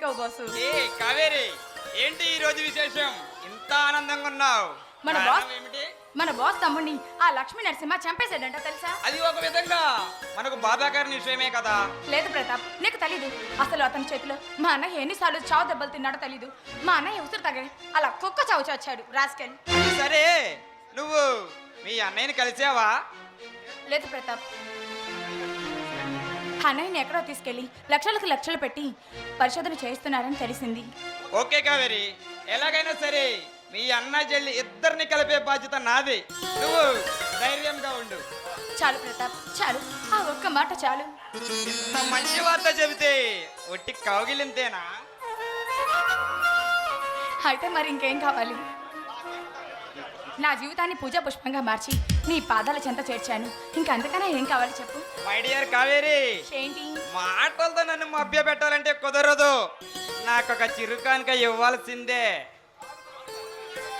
దొరికావు బాసు. ఏ కావేరి, ఏంటి ఈ రోజు విశేషం? ఇంత ఆనందంగా ఉన్నావు? మన బాస్ తమ్ముడిని ఆ లక్ష్మీ నరసింహ చంపేశాడంట తెలుసా? అది ఒక విధంగా మనకు బాధాకరమైన విషయమే కదా. లేదు ప్రతాప్, నీకు తెలీదు. అసలు అతని చేతిలో మా అన్నయ్య ఎన్నిసార్లు చావు దెబ్బలు తిన్నాడో తెలీదు. మా అన్నయ్య ఉసురు తగలి అలా కుక్క చావు చచ్చాడు రాస్కెల్. సరే, నువ్వు మీ అన్నయ్యని కలిసావా? లేదు ప్రతాప్, అన్నయ్యని ఎక్కడో తీసుకెళ్లి లక్షలకు లక్షలు పెట్టి పరిశోధన చేస్తున్నారని తెలిసింది. ఓకే కావేరి, ఎలాగైనా సరే మీ అన్న చెల్లి ఇద్దరిని కలిపే బాధ్యత నాది. నువ్వు ధైర్యంగా ఉండు. చాలు ప్రతాప్, చాలు. ఆ ఒక్క మాట చాలు. ఇంత మంచి వార్త చెబితే ఒట్టి కౌగిలింతేనా? అయితే మరి ఇంకేం కావాలి? నా జీవితాన్ని పూజా పుష్పంగా మార్చి నీ పాదాల చెంత చేర్చాను. ఇంకంతకన్నా ఏం కావాలి చెప్పు. మై డియర్ కావేరి, ఏంటి మాటలతో నన్ను మభ్య పెట్టాలంటే కుదరదు. నాకొక చిరుకానుక ఇవ్వాల్సిందే.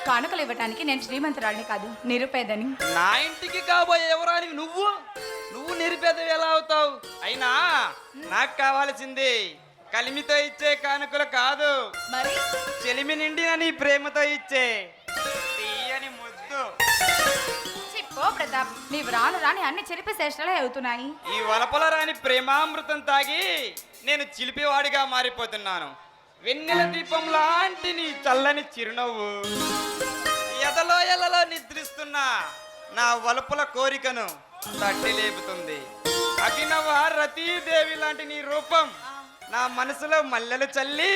కానుకలు ఇవ్వటానికి నేను శ్రీమంతురాలిని కాదు, నిరుపేదని. నా ఇంటికి కాబోయే ఎవరానికి నువ్వు నిరుపేదవి ఎలా అవుతావు? అయినా నాకు కావాల్సింది కలిమితో ఇచ్చే కానుకలు కాదు, మరి చెలిమి నిండిన నీ ప్రేమతో ఇచ్చే తీయని ముద్దు. చెప్పో ప్రతాప్, నీవు రాను రాని అన్ని చెరిపి శ్రేష్టలే అవుతున్నాయి. ఈ వలపల రాని ప్రేమామృతం తాగి నేను చిలిపివాడిగా మారిపోతున్నాను. వెన్నెల దీపం లాంటి నీ చల్లని చిరునవ్వు ఎదలో ఎలలో నిద్రిస్తున్నా నా వలుపుల కోరికను తట్టి లేపుతుంది. అభినవ రతీదేవి లాంటి నీ రూపం నా మనసులో మల్లెలు చల్లి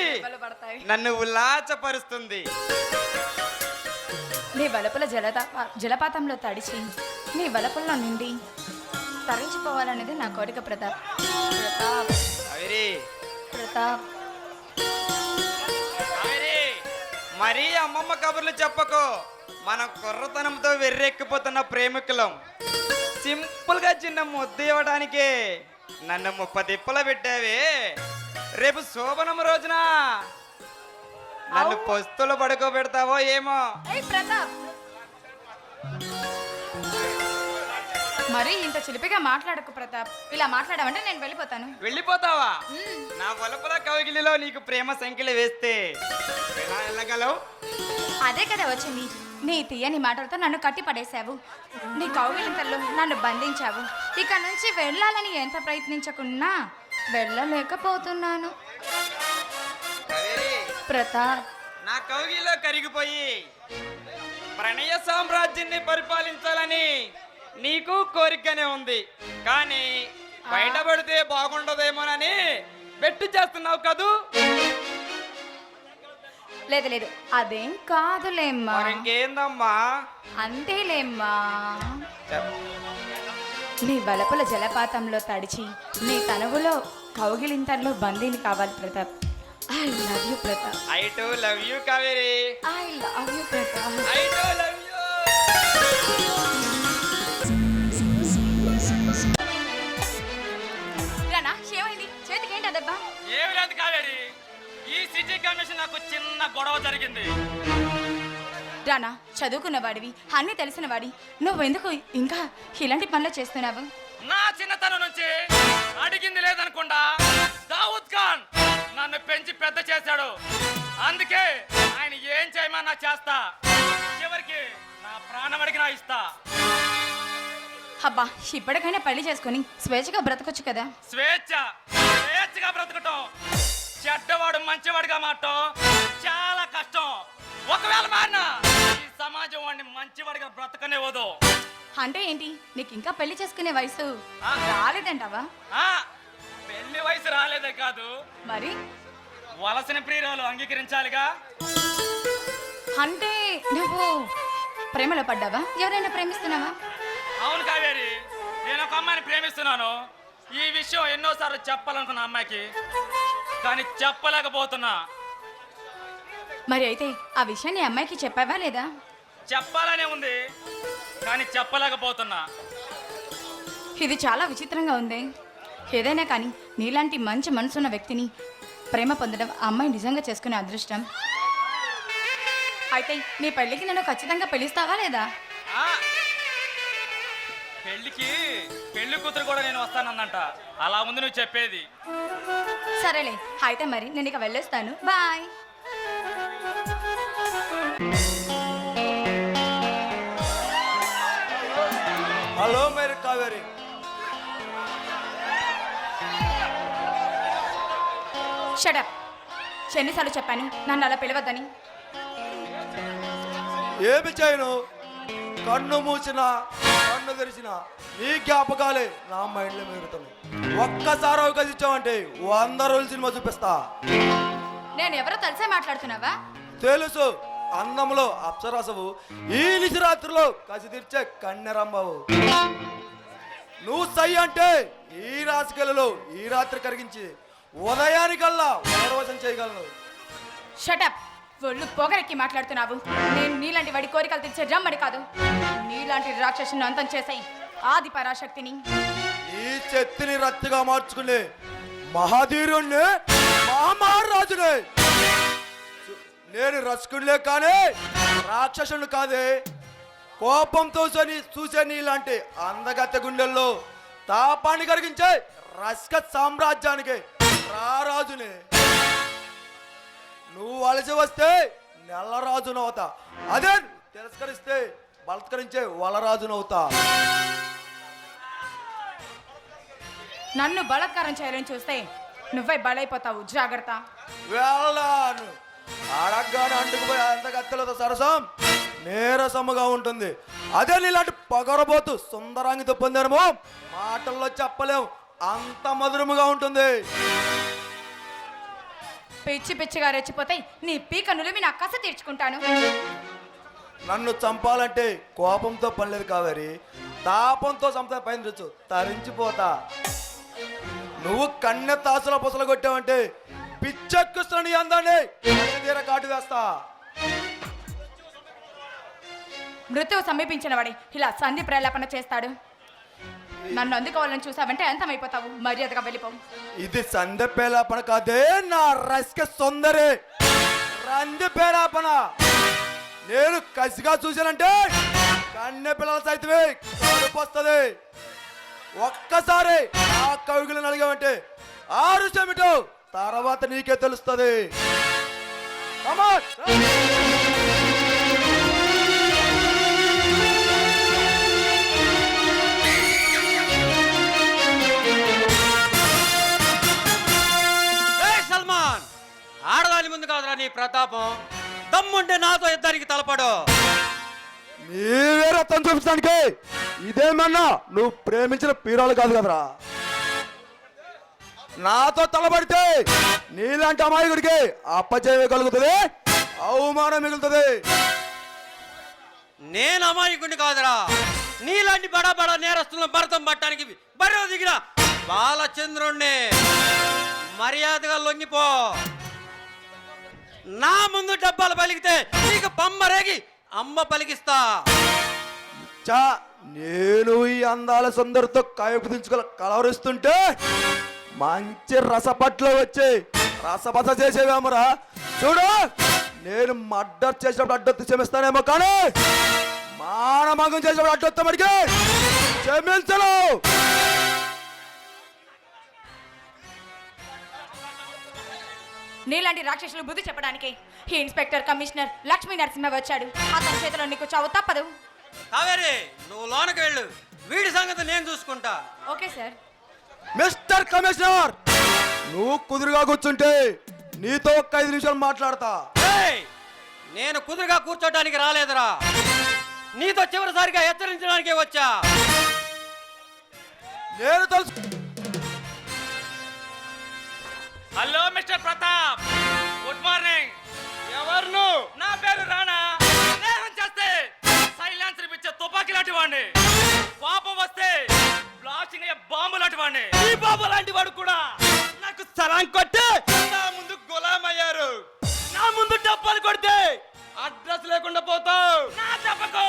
నన్ను ఉల్లాసపరుస్తుంది. నీ వలపుల జలపాతంలో తడిచి నీ వలపుల్లో నిండి తరించిపోవాలనేది నా కోరిక ప్రతాప్. ప్రతాప్ ప్రతాప్ మరీ అమ్మమ్మ కబుర్లు చెప్పకు. మనం కుర్రతనంతో వెర్రెక్కిపోతున్న ప్రేమికులం. సింపుల్ గా చిన్న ముద్దు ఇవ్వడానికే నన్ను 30 తిప్పలు పెట్టావే. రేపు శోభనం రోజున నన్ను పస్తులు పడుకోబెడతావో ఏమో. ప్రతాప్, మరి ఇంత చిలిపిగా మాట్లాడకు ప్రతాప్. ఇలా మాట్లాడావంటే నేను వెళ్ళిపోతాను. వెళ్ళిపోతావా? నా వలపల కౌగిలిలో నీకు ప్రేమ సంఖ్యలు వేస్తే ఎలా వెళ్ళగలవు? అదే కదా వచ్చింది. నీ తీయని మాటలతో నన్ను కట్టి పడేశావు. నీ కౌగిలింతల్లో నన్ను బంధించావు. ఇక నుంచి వెళ్ళాలని ఎంత ప్రయత్నించకున్నా వెళ్ళలేకపోతున్నాను. ప్రతాప్, నా కౌగిలిలో కరిగిపోయి ప్రణయ సామ్రాజ్యాన్ని పరిపాలించాలని నీకు కోరికనే ఉంది. కానీ బయటపడితే బాగుండదేమోనని బెట్టు చేస్తున్నావు కదూ? లేదు లేదు, అదేం కాదులేమ్మా. ఇంకేందమ్మా? అంతేలేమ్మా. నీ వలపుల జలపాతంలో తడిచి నీ తనువులో కౌగిలింతల్లో బందీని కావాలి Pratap. I love you Pratap. I to love you Kaveri. I love you Pratap. I to love you. రానా, ఏమైంది? చేతికి ఏంటి దెబ్బ? ఏమి లేదు కావేరి, ఈ సిటీ కమిషన్ నాకు చిన్న గొడవ జరిగింది. రానా, చదువుకున్నవాడివి, అన్నీ తెలిసిన వాడి, నువ్వెందుకు ఇంకా ఇలాంటి పనులు చేస్తున్నావు? నా చిన్నతనం నుంచి అడిగింది లేదనుకుండా దావుద్ ఖాన్ నన్ను పెంచి పెద్ద చేశాడు. అందుకే ఆయన ఏం చేయమన్నా చేస్తా. చివరికి నా ప్రాణం అడిగినా ఇస్తా. అబ్బా, ఇప్పటికైనా పెళ్లి చేసుకుని స్వేచ్ఛగా బ్రతకొచ్చు కదా. స్వేచ్ఛగా బ్రతకటం, చెడ్డవాడు మంచివాడిగా మారటం చాలా కష్టం. ఒకవేళ మారినా ఈ సమాజం వాడిని మంచివాడిగా బ్రతకనివ్వదు. అంటే ఏంటి, నీకు ఇంకా పెళ్లి చేసుకునే వయసు రాలేదంటావా? పెళ్లి వయసు రాలేదే కాదు, మరి వలసిన ప్రియురాలు అంగీకరించాలిగా. అంటే నువ్వు ప్రేమలో పడ్డావా? ఎవరైనా ప్రేమిస్తున్నావా? అవును కావేరి, నేను ఒక అమ్మాయిని ప్రేమిస్తున్నాను. ఈ విషయం ఎన్నోసార్లు చెప్పాలనుకున్న అమ్మాయికి, కానీ చెప్పలేకపోతున్నా. మరి అయితే ఆ విషయాన్ని అమ్మాయికి చెప్పావా లేదా? చెప్పాలనే ఉంది, కానీ చెప్పలేకపోతున్నా. ఇది చాలా విచిత్రంగా ఉంది. ఏదైనా కానీ నీలాంటి మంచి మనసున్న వ్యక్తిని ప్రేమ పొందడం అమ్మాయి నిజంగా చేసుకునే అదృష్టం. అయితే నీ పెళ్ళికి నన్ను ఖచ్చితంగా పిలుస్తావా లేదా? పెళ్లికి పెళ్లి కూతురు కూడా నేను వస్తానందంట. అలా ముందు నువ్వు చెప్పేది. సరేలే, అయితే మరి నేను ఇక వెళ్ళేస్తాను. బాయ్. హలో మేరీ కావేరి. షడప్. ఎన్నిసార్లు చెప్పాను నన్ను అలా పిలవద్దని? ఏమి చేయను, కన్ను మూసినా కన్ను తెరిచినా నీ జ్ఞాపకాలే నా మైండ్లో మెరుగుతున్నాయి. ఒక్కసారి అవకాశం ఇచ్చావంటే 100 రోజుల సినిమా చూపిస్తా. నేను ఎవరో తెలిసే మాట్లాడుతున్నావా? తెలుసు, అందంలో అప్సరసవు, ఈ నిశరాత్రిలో కసి తీర్చే కన్నెరంబవు. నువ్వు సై అంటే ఈ రాశికలలో ఈ రాత్రి కరిగించి ఉదయానికల్లా వనరోజం చేయగలను. షటప్. ఒళ్ళు పొగరెక్కి మాట్లాడుతున్నావు. నేను నీలాంటి వాడి కోరికలు తీర్చే రమ్మడి కాదు. నీలాంటి రాక్షసుని అంతం చేసాయి ఆది పరాశక్తిని. ఈ చెత్తిని రత్తిగా మార్చుకునే మహాధీరుణ్ణి, మహామహారాజుని. నేను రసుకునిలే కానీ రాక్షసుని కాదే. కోపంతో చూసే నీలాంటి అందగత్తె గుండెల్లో తాపాన్ని కలిగించే రస్క సామ్రాజ్యానికి రారాజుని. నువ్వు వలసి వస్తే నెల్లరాజునవుతా, అదే తిరస్కరిస్తే బలత్కరించే వలరాజునవుతా. నన్ను బలాత్కారం చేయాలని చూస్తే నువ్వే బలైపోతావు. జాగ్రత్త. వెళ్ళాను. అడగ్గానే అంటుకుపోయి అందగత్తెలతో సరసం నీరసముగా ఉంటుంది. అదే నీలాంటి పొగరబోతు సుందరాంగితో పొందారమో మాటల్లో చెప్పలేం, అంత మధురముగా ఉంటుంది. పిచ్చి పిచ్చిగా రెచ్చిపోతే నీ పీక నులిమి నా కసి తీర్చుకుంటాను. నన్ను చంపాలంటే కోపంతో పనిలేదు కావేరి, తాపంతో చంపే పైన రుచు తరించిపోతా. నువ్వు కన్నె తాసుల పొసలు కొట్టావంటే పిచ్చెక్కుస్తున్న నీ అందాన్ని తీర కాటు వేస్తా. మృత్యువు సమీపించిన వాడి ఇలా సంధి ప్రలాపన చేస్తాడు. నన్ను అందుకోవాలని చూసావంటే అంతమైపోతావు. మర్యాదగా వెళ్ళిపోవు. ఇది సంధ్య పేలాపన కాదే, నా రసిక సుందరి రంది పేలాపన. నేను కసిగా చూశానంటే కన్నె పిల్లల సైతమే కడుపు వస్తుంది. ఒక్కసారి ఆ కవిగులను అడిగామంటే ఆరు చెమిటో తర్వాత నీకే తెలుస్తుంది. సల్మాన్, ఆడదాని ముందు కాదురా నీ ప్రతాపం. దమ్ముంటే నాతో యుద్ధానికి తలపడు. నీవే రత్నం చూపించడానికి ఇదేమన్నా నువ్వు ప్రేమించిన పీరాలు కాదు కదరా. నాతో తలబడితే నీలాంటి అమాయకుడికి అప్పచేయ కలుగుతుంది, అవమానం మిగులుతుంది. నేను అమాయకుడిని కాదురా, నీలాంటి బడా బడా నేరస్తులను భరతం పట్టడానికి బరిలో దిగిన బాలచంద్రుణ్ణి. మర్యాదగా లొంగిపో. నా ముందు డబ్బాలు పలికితే నీకు బొమ్మరేగి అమ్మ పలికిస్తా. చా, నేను ఈ అందాల సుందరితో కాయపు దించుకోవాలి కలవరిస్తుంటే మంచి రసపట్లో వచ్చి రసపస చేసేవేమరా. చూడు, నేను మర్డర్ చేసినప్పుడు అడ్డొత్తి క్షమిస్తానేమో కానీ మానమగం చేసినప్పుడు అడ్డొత్త మడికి క్షమించను. నీలాంటి రాక్షసులు బుద్ధి చెప్పడానికి ఈ ఇన్స్పెక్టర్ కమిషనర్ లక్ష్మీ నరసింహ వచ్చాడు. అతని చేతిలో నీకు చావు తప్పదు. కావేరి, నువ్వు లోనకి వెళ్ళు. వీడి సంగతి నేను చూసుకుంటా. Okay sir. మిస్టర్ కమిషనర్, నువ్వు కుదురుగా కూర్చుంటే నీతో ఒక్క 5 నిమిషాలు మాట్లాడతా. ఏయ్, నేను కుదురుగా కూర్చోటానికి రాలేదురా, నీతో చివరిసారిగా హెచ్చరించడానికే వచ్చా. నేను తెలుసు. Hello mister Pratap, good morning. ఎవరు నువ్వు? నా పేరు రాణా. స్నేహం చేస్తే సైలెన్స్ ఇచ్చే తుపాకీ లాంటి వాడిని, పాపం వస్తే బ్లాస్టింగ్ అయ్యే బాంబు లాంటి వాడిని. ఈ బాబు లాంటి వాడు కూడా నాకు సలాం కొట్టి నా ముందు గులాం అయ్యారు. నా ముందు డబ్బాలు కొడితే అడ్రస్ లేకుండా పోతావు. నా దెబ్బకు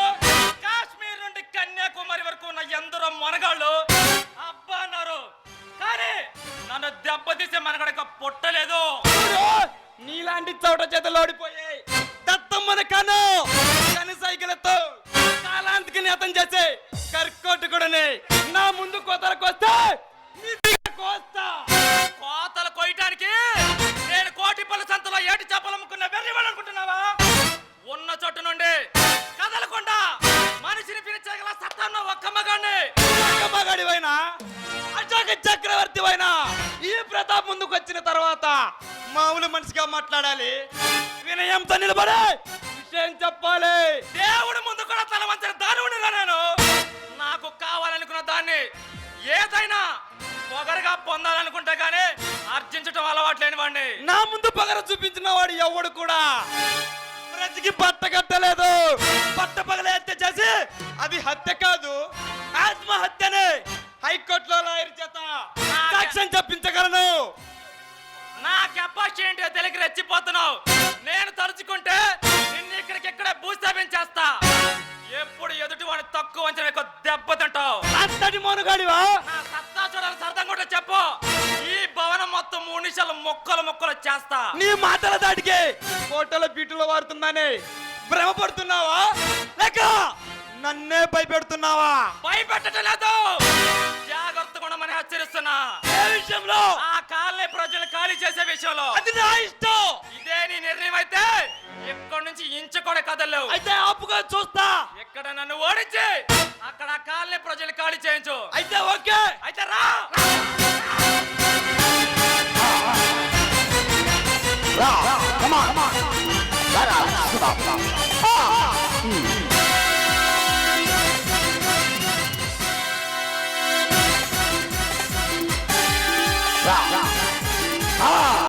కాశ్మీర్ నుండి కన్యాకుమారి వరకు ఉన్న ఎందరో మనగాళ్ళు అబ్బా అన్నారు, కానీ నన్ను దెబ్బతీసే మనగడక పుట్టలేదు. నీలాంటి చోట చేతులు ఓడిపోయాయి. దత్తమ్మన కను సైకిల్తో కాలాంతికి నేతం చేసే కర్కోటకుడని నా ముందు కోతలకొస్తే నీ దిగ కోస్తా. కోతలు కొయ్యటానికి నేను కోటిపల్లి సంతలో ఏటి చేపలు అమ్ముకున్న వెర్రివాడనుకుంటున్నావా? ఉన్న చోటు నుండి కదలకుండా మనిషిని పిలిచేగల సత్తాన్న ఒక్క మగాన్ని. మగాడివైనా అశోక చక్రవర్తివైనా ఈ ప్రతాప్ ముందుకు వచ్చిన తర్వాత మామూలు మనిషిగా మాట్లాడాలి, వినయంతో నిలబడే విషయం చెప్పాలి. దేవుడి ముందు కూడా తల వంచిన దానవుడిరా నేను. నాకు కావాలనుకున్న దాన్ని ఏదైనా పొగరుగా పొందాలనుకుంటే గానీ అర్జించటం అలవాటు లేని వాడిని. నా ముందు పగర చూపించిన వాడు ఎవడు కూడా బ్రతికి పట్ట కట్టలేదు. పట్ట పగల హత్య చేసి అది హత్య కాదు, ఆత్మహత్యనే హైకోర్టులో లాయర్ చేత సాక్ష్యం చెప్పించగలను. నా కెపాసిటీ ఏంటో తెలియక రెచ్చిపోతున్నావు. నేను తలుచుకుంటే నిన్ను ఇక్కడికిక్కడే భూస్థాపించేస్తా. ఎప్పుడు ఎదుటి వాడిని తక్కువ వంచిన దెబ్బతింటావు. అంతటి మోనుగాడివా? నా సత్తా చూడాలని సరదా కూడా చెప్పు. ఈ భవనం మొత్తం 3 నిమిషాలు ముక్కలు చేస్తా. నీ మాటల దాటికి కోటల పీటులో వాడుతుందని భ్రమపడుతున్నావా లేక నన్నే భయపెడుతున్నావా? భయపెట్టడం లేదు, జాగ్రత్తగా ఉండమని హెచ్చరిస్తున్నా. ఏ విషయంలో? ఆ కాలనీ ప్రజలు ఖాళీ చేసే విషయంలో. అది నా ఇష్టం. ఇదే నీ నిర్ణయం అయితే ఇక్కడి నుంచి ఇంచు కూడా కదలేవు. అయితే ఆపుగా చూస్తా. ఇక్కడ నన్ను ఓడించి అక్కడ ఆ కాలనీ ప్రజలు ఖాళీ చేయించు. అయితే ఓకే. అయితే రా. Come on.